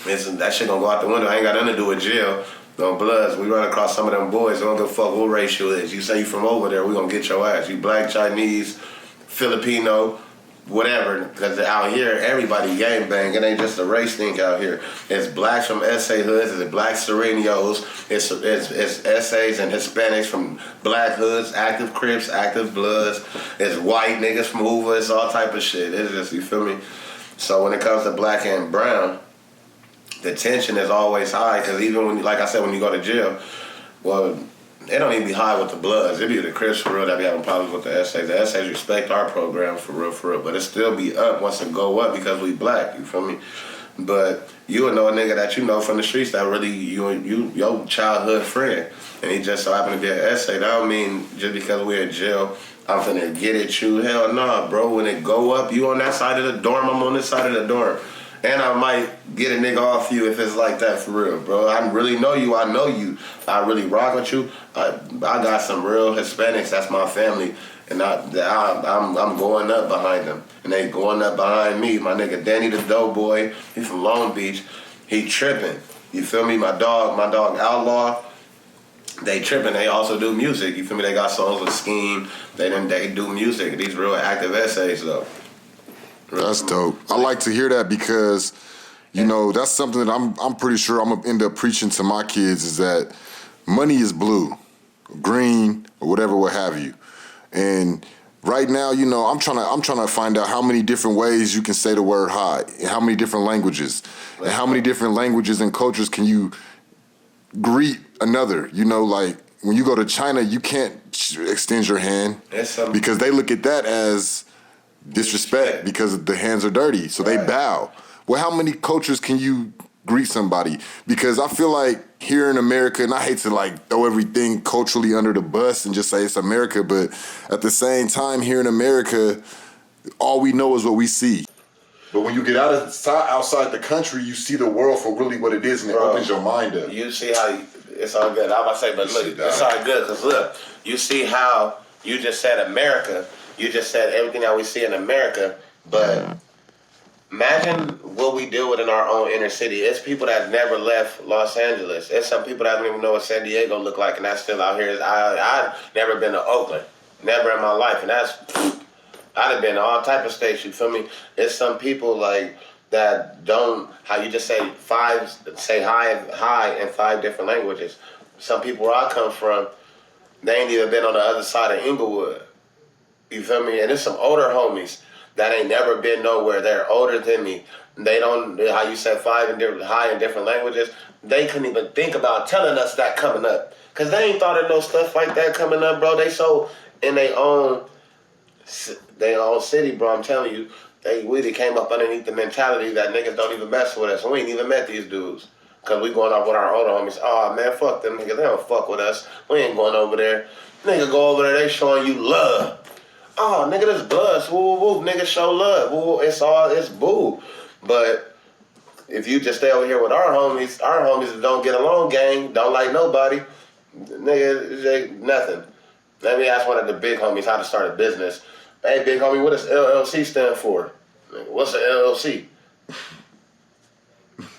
S1: That shit gonna go out the window. I ain't got nothing to do with jail. No bloods. We run across some of them boys. They don't give a fuck what race you is. You say you from over there, we gonna get your ass. You black, Chinese, Filipino, whatever. Because out here, everybody gangbang. It ain't just a race thing out here. It's blacks from SA hoods. It's black Serenos. It's SAs and Hispanics from black hoods, active Crips, active Bloods. It's white niggas from Hoover. It's all type of shit. It's just, you feel me? So when it comes to black and brown, the tension is always high, because even when, like I said, when you go to jail, well, it don't even be high with the Bloods. It be the Crips for real that be having problems with the essays. The essays respect our program for real, but it still be up once it go up because we black, you feel me? But you would know a nigga that you know from the streets that really your childhood friend, and he just so happened to be an essay. That don't mean just because we're in jail, I'm finna get at you. Hell nah, bro. When it go up, you on that side of the dorm, I'm on this side of the dorm. And I might get a nigga off you if it's like that for real, bro. I really know you. I know you. I really rock with you. I got some real Hispanics. That's my family. And I'm going up behind them. And they going up behind me. My nigga Danny the Doughboy, he from Long Beach. He tripping. You feel me? My dog Outlaw, they tripping. They also do music. You feel me? They got songs with Scheme. They do music. These real active essays, though.
S5: That's dope. I like to hear that because, that's something that I'm pretty sure I'm gonna end up preaching to my kids, is that money is blue, green, or whatever, what have you. And right now, I'm trying to find out how many different ways you can say the word hi, and how many different languages, and how many different languages and cultures can you greet another. Like when you go to China, you can't extend your hand because they look at that as disrespect because the hands are dirty, so they bow. Well, how many cultures can you greet somebody? Because I feel like here in America, and I hate to throw everything culturally under the bus and just say it's America, but at the same time, here in America, all we know is what we see. But when you get outside the country, you see the world for really what it is, and it opens your mind up.
S1: You see how it's all good. I'm about to say, but look, it's all good, because look, you see how you just said America. You just said everything that we see in America, but imagine what we deal with in our own inner city. It's people that never left Los Angeles. It's some people that don't even know what San Diego look like, and that's still out here. I've never been to Oakland, never in my life, and I'd have been to all type of states, you feel me? It's some people that don't, how you just say hi in 5 different languages. Some people where I come from, they ain't even been on the other side of Inglewood. You feel me? And there's some older homies that ain't never been nowhere. They're older than me. They don't, how you said hi in different languages, they couldn't even think about telling us that coming up. Because they ain't thought of no stuff like that coming up, bro. They so in their own city, bro. I'm telling you, we came up underneath the mentality that niggas don't even mess with us. We ain't even met these dudes. Because we going off with our older homies. Oh, man, fuck them niggas. They don't fuck with us. We ain't going over there. Nigga go over there, they showing you love. Oh, nigga, this Bloods. Woo, woo, woo. Nigga show love. Woo, it's boo. But if you just stay over here with our homies that don't get along, gang, don't like nobody, nigga, it ain't nothing. Let me ask one of the big homies how to start a business. Hey, big homie, what does LLC stand for? What's the LLC?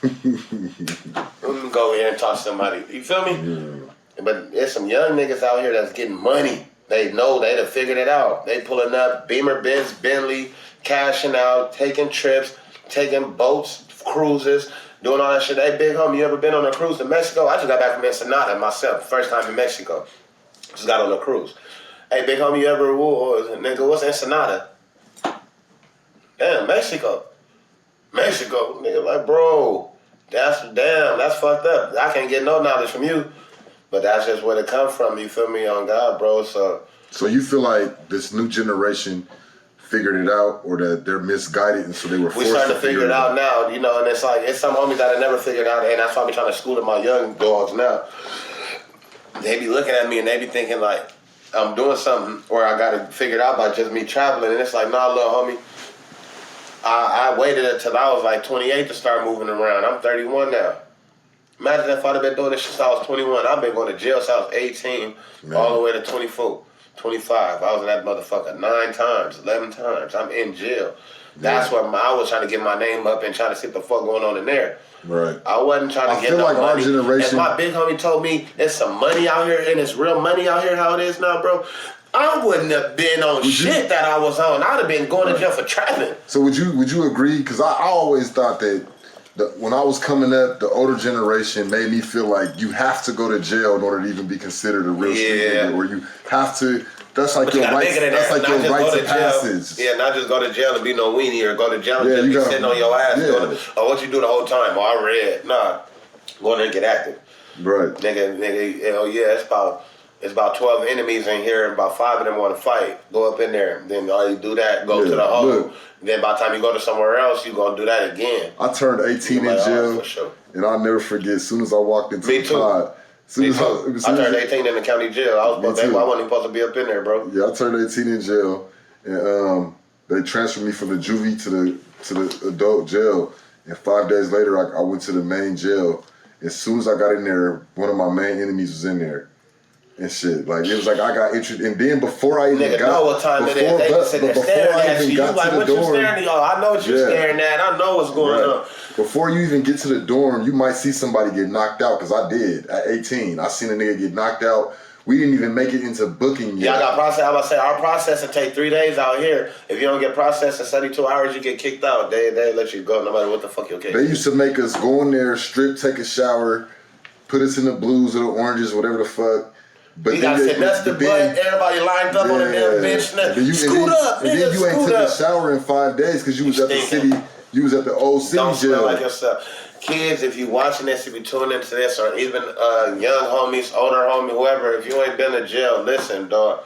S1: Let me go over here and talk to somebody. You feel me? Yeah. But there's some young niggas out here that's getting money. They know, they done figured it out. They pulling up Beamer, Benz, Bentley, cashing out, taking trips, taking boats, cruises, doing all that shit. Hey, big homie, you ever been on a cruise to Mexico? I just got back from Ensenada myself, first time in Mexico. Just got on a cruise. Hey, big homie, you ever, nigga, what's Ensenada? Damn, Mexico. Nigga, like, bro, That's fucked up. I can't get no knowledge from you, but that's just where it come from. You feel me, on God, bro.
S5: So you feel like this new generation figured it out, or that they're misguided, and so they were forced
S1: we starting to figure it out now, you know, and it's like, it's some homies that I never figured out, and that's why we trying to school to my young dogs now. They be looking at me and they be thinking like I'm doing something, or I got it figured out by just me traveling, and it's like, nah, little homie, I waited until I was like 28 to start moving around. I'm 31 now. Imagine if I'd have been doing this since I was 21. I've been going to jail since I was 18, all the way to 24. 25. I was in that motherfucker 9 times, 11 times. I'm in jail. That's what I was trying to get my name up and trying to see what the fuck going on in there.
S5: Right.
S1: I wasn't trying to get no
S5: like
S1: money.
S5: Our generation,
S1: and my big homie told me there's some money out here, and it's real money out here how it is now, bro. I wouldn't have been on shit that I was on. I'd have been going to jail for trapping.
S5: So would you agree? Because I always thought that when I was coming up, the older generation made me feel like you have to go to jail in order to even be considered a real street nigga, or you have to. That's like your right. That's like your rites of passage.
S1: Yeah, not just go to jail and be no weenie, or go to jail and just be sitting on your ass. Oh, what you do the whole time? Oh, I read. Nah, go in there and get active.
S5: Right.
S1: Nigga, oh yeah, it's about 12 enemies in here, and about 5 of them want to fight. Go up in there. Then all you do that, go to the hole. Look, then by the time you go to somewhere else, you gonna do that again. I
S5: turned 18 in jail, and I'll never forget. As soon as I walked into the pod.
S1: I turned 18 in the county jail. I wasn't even supposed to be up in there, bro.
S5: Yeah, I turned 18 in jail, and they transferred me from the juvie to the adult jail. And 5 days later, I went to the main jail. As soon as I got in there, one of my main enemies was in there. And shit, like it was like I got interested, and then before I even
S1: know what time it is. They just sit there staring at you. You like, what you staring at? Oh, I know what you're staring at. I know what's going on.
S5: Before you even get to the dorm, you might see somebody get knocked out, because I did at 18. I seen a nigga get knocked out. We didn't even make it into booking yet.
S1: Yeah, I got processed. I'm about to say, our processing take 3 days out here. If you don't get processed in 72 hours, you get kicked out. They let you go no matter what the fuck your case.
S5: They used to make us go in there, strip, take a shower, put us in the blues or the oranges, whatever the fuck.
S1: But you gotta sit next to butt, everybody lined up on the damn bench. Scoot up, nigga,
S5: then you ain't took a shower in 5 days because you was at the city. You was at the old city
S1: Don't
S5: jail.
S1: Smell like yourself. Kids, if you watching this, if you tuning into this, or even young homies, older homie, whoever, if you ain't been to jail, listen, dog.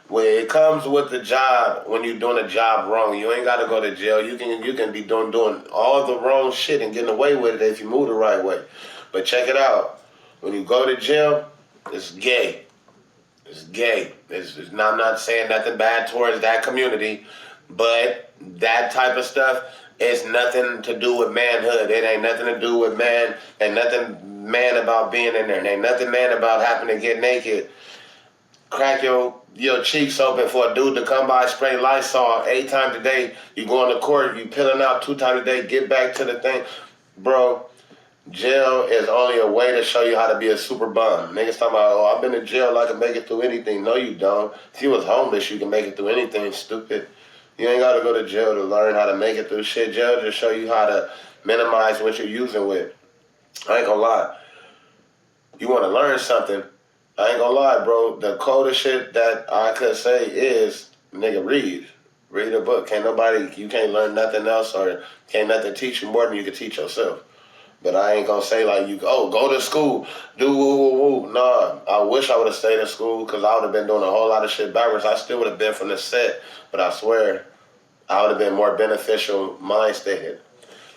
S1: When it comes with the job, when you're doing a job wrong, you ain't gotta go to jail. You can be doing all the wrong shit and getting away with it if you move the right way. But check it out. When you go to jail, it's gay. It's gay. I'm not saying nothing bad towards that community, but that type of stuff is nothing to do with manhood. It ain't nothing to do with man. Ain't nothing man about being in there. And ain't nothing man about having to get naked. Crack your cheeks open for a dude to come by, spray Lysol 8 times a day. You go on the court, you peeling out 2 times a day, get back to the thing. Bro, jail is only a way to show you how to be a super bum. Niggas talking about, oh, I've been in jail, I can make it through anything. No, you don't. If you was homeless, you can make it through anything, stupid. You ain't got to go to jail to learn how to make it through shit. Jail just show you how to minimize what you're using with. I ain't gonna lie. You want to learn something, I ain't gonna lie, bro. The coldest shit that I could say is, nigga, read. Read a book. You can't learn nothing else, or can't nothing teach you more than you can teach yourself. But I ain't gonna say like, go to school, do woo. Nah, I wish I would have stayed in school, because I would have been doing a whole lot of shit backwards. I still would have been from the set, but I swear, I would have been more beneficial mind state.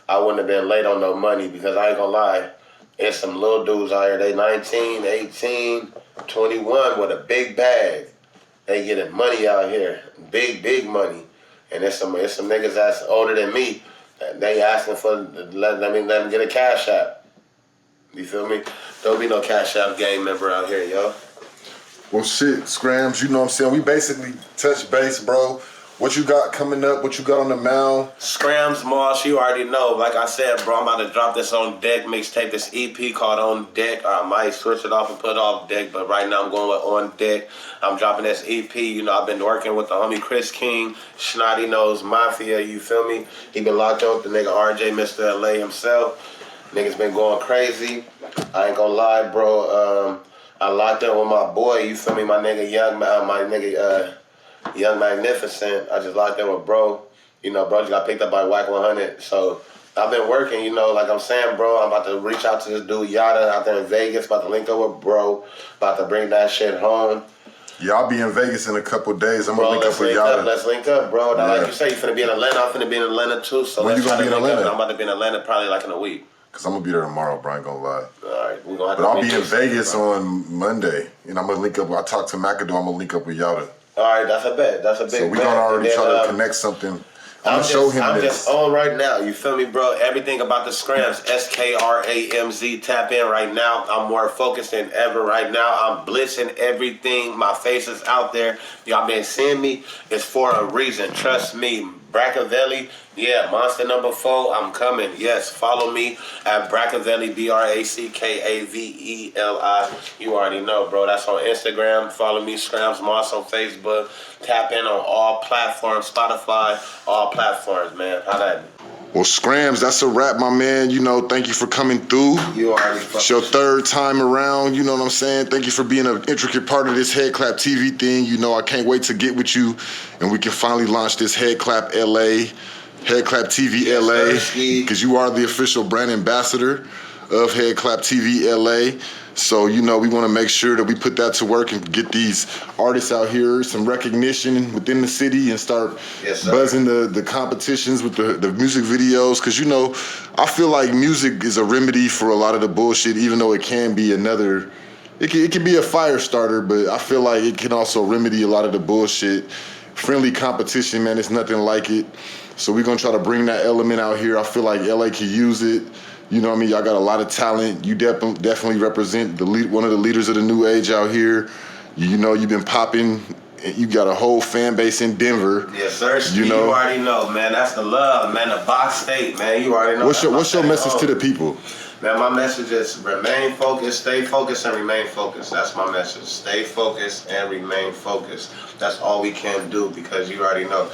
S1: I wouldn't have been late on no money, because I ain't gonna lie, it's some little dudes out here, they 19, 18, 21 with a big bag. They getting money out here, big money. And it's some niggas that's older than me. They asking for let them get a cash app. You feel me? Don't be no cash app gang member out here, yo.
S5: Well, shit, Skramz, you know what I'm saying? We basically touch base, bro. What you got coming up? What you got on the mound?
S1: Skramz Moss, you already know. Like I said, bro, I'm about to drop this On Deck mixtape, this EP called On Deck. I might switch it off and put it off deck, but right now I'm going with On Deck. I'm dropping this EP. You know, I've been working with the homie Chris King, Snotty Nose Mafia, you feel me? He been locked up with the nigga RJ, Mr. LA himself. Niggas been going crazy. I ain't gonna lie, bro. I locked up with my boy, you feel me? My nigga Young Magnificent. I just locked in with bro. You know, bro just got picked up by Whack 100. So I've been working, you know, like I'm saying, bro. I'm about to reach out to this dude Yada out there in Vegas. About to link up with bro. About to bring that shit home.
S5: Yeah, I'll be in Vegas in a couple of days. I'm gonna link up with
S1: y'all.
S5: Yada.
S1: Let's link up, bro. Now,
S5: Yeah.
S1: like you say, you finna be in Atlanta. I'm finna be in Atlanta too. So
S5: when
S1: let's
S5: you gonna
S1: try
S5: be
S1: to
S5: in
S1: link
S5: Atlanta?
S1: up. I'm about to be in Atlanta probably like in a week.
S5: Cause I'm gonna be there tomorrow, bro. I ain't gonna lie.
S1: All right, we gonna have
S5: But
S1: to
S5: I'll
S1: meet
S5: be in
S1: you
S5: Vegas
S1: bro.
S5: on Monday, and I'm gonna link up. I talked to McAdoo. I'm gonna link up with Yada.
S1: All right, that's a bet. That's a big bet.
S5: So we gonna already try to connect something. I'm gonna show him
S1: I'm
S5: this.
S1: just on right now. You feel me, bro? Everything about the Skramz, Skramz. Tap in right now. I'm more focused than ever right now. I'm blitzing everything. My face is out there. Y'all been seeing me. It's for a reason. Trust me. Brackaveli. Yeah, monster number 4. I'm coming. Yes, follow me at Brackaveli, Brackaveli. You already know, bro. That's on Instagram. Follow me, Skramz Moss on Facebook. Tap in on all platforms, Spotify, all platforms, man. How that?
S5: Well, Skramz, that's a wrap, my man. You know, thank you for coming through.
S1: You already
S5: It's your third time around, you know what I'm saying? Thank you for being an intricate part of this Head-Klap TV thing. You know, I can't wait to get with you and we can finally launch this Head-Klap LA, Head-Klap TV LA, because you are the official brand ambassador of Head-Klap TV LA. So, you know, we want to make sure that we put that to work and get these artists out here some recognition within the city and start buzzing the competitions with the music videos. Because, you know, I feel like music is a remedy for a lot of the bullshit, even though it can be another, it can be a fire starter, but I feel like it can also remedy a lot of the bullshit. Friendly competition, man, it's nothing like it. So we're going to try to bring that element out here. I feel like LA could use it. You know what I mean? Y'all got a lot of talent. You definitely represent one of the leaders of the new age out here. You know, you've been popping. You got a whole fan base in Denver.
S1: Yes, sir.
S5: You know,
S1: you already know, man. That's the love, man. The box state, man. You already know.
S5: What's your message to the people?
S1: Man, my message is remain focused, stay focused, and remain focused. That's my message. Stay focused and remain focused. That's all we can do because you already know.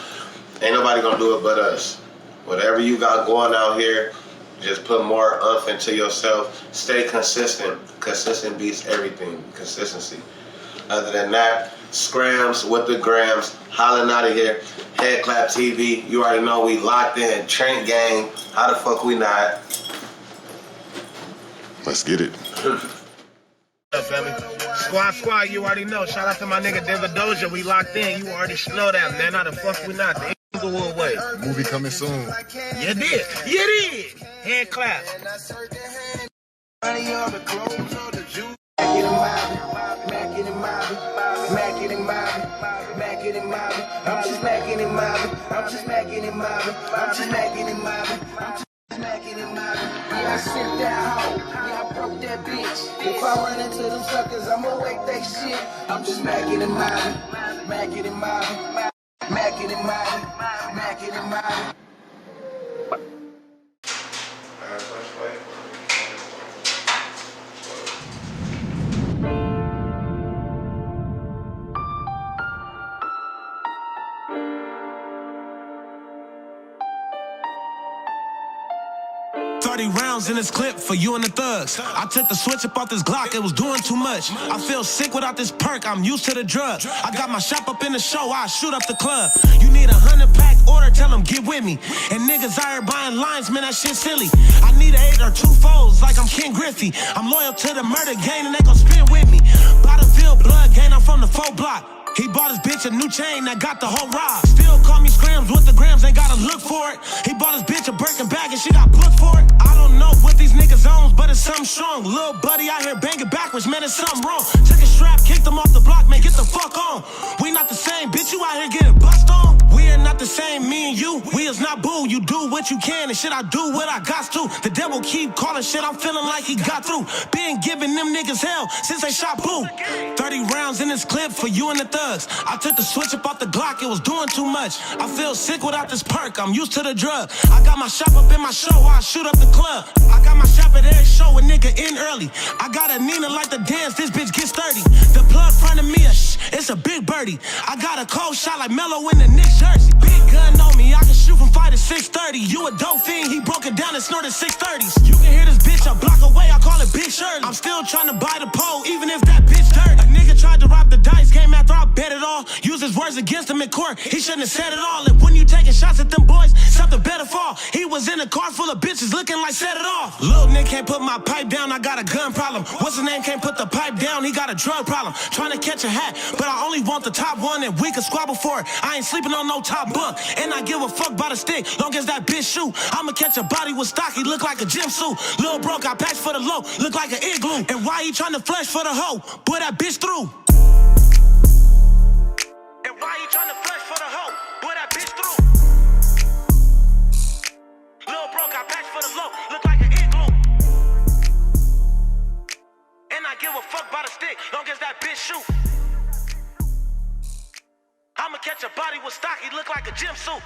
S1: Ain't nobody gonna do it but us. Whatever you got going out here, just put more oomph into yourself. Stay consistent. Consistent beats everything. Consistency. Other than that, Skramz with the grams. Hollin' out of here. Head-Klap TV. You already know we locked in. Trent gang. How the fuck we not?
S5: Let's get it.
S2: What's up, family? Squad, you already know. Shout out to my nigga Denver Doja. We locked in. You already know that, man. How the fuck we not? The Inglewood way.
S5: Movie coming soon.
S2: You did. You did. Head-Klap.
S6: Yeah, I sent that hoe. Yeah, I broke that bitch. If I run into them suckers, I'ma wake they shit. I'm just macking and mobbing, macking and mobbing, macking and mobbing, macking and mobbing.
S4: Rounds in this clip for you and the thugs. I took the switch up off this Glock, it was doing too much. I feel sick without this perk, I'm used to the drug. I got my shop up in the show, I shoot up the club. You need 100-pack order, tell them get with me. And niggas out here buying lines, man, that shit silly. I need 8 or 2 foes like I'm Ken Griffey. I'm loyal to the murder gang and they gon' spin with me. Battlefield blood gang, I'm from the 4 block. He bought his bitch a new chain that got the whole ride. Still call me Skramz with the grams, ain't gotta look for it. He bought his bitch a Birkin bag and she got booked for it. I don't know what these niggas owns, but it's something strong. Lil' buddy out here banging backwards, man, it's something wrong. Took a strap, kicked him off the block, man, get the fuck on. We not the same, bitch, you out here getting bust on. We are not the same, me and you. We is not boo, you do what you can and shit, I do what I got to. The devil keep calling shit, I'm feeling like he got through. Been giving them niggas hell since they shot boo. 30 rounds in this clip for you and the thugs. I took the switch up off the Glock, it was doing too much. I feel sick without this perk, I'm used to the drug. I got my shop up in my show, I shoot up the club. I got my shop at every show, a nigga in early. I got a Nina like the dance, this bitch gets 30. The plug front of me, it's a big birdie. I got a cold shot like Mello in the Knicks jersey. Big gun on me, I can shoot from 5 to 630. You a dope fiend, he broke it down and snorted 630s. You can hear this bitch a block away, I call it Big Shirley. I'm still trying to buy the pole, even if that bitch dirty. A nigga tried to rob the dice game after I bet it all. Use his words words against him in court. He shouldn't have said it all. And when you taking shots at them boys, something better fall. He was in a car full of bitches looking like set it off. Little nigga can't put my pipe down, I got a gun problem. What's his name, can't put the pipe down, he got a drug problem. Trying to catch a hat, but I only want the top one and we can squabble for it. I ain't sleeping on no top bunk, and I give a fuck by the stick, long as that bitch shoot. I'ma catch a body with stock, he look like a gym suit. Lil' bro got packs for the low, look like an igloo. And why he trying to flesh for the hoe? Boy, that bitch through. And why he trying to flesh for the hoe? Boy, that bitch through. Lil' bro got packs for the low, look like an igloo. And I give a fuck by the stick, long as that bitch shoot. I'ma catch a body with stock, he look like a gym suit.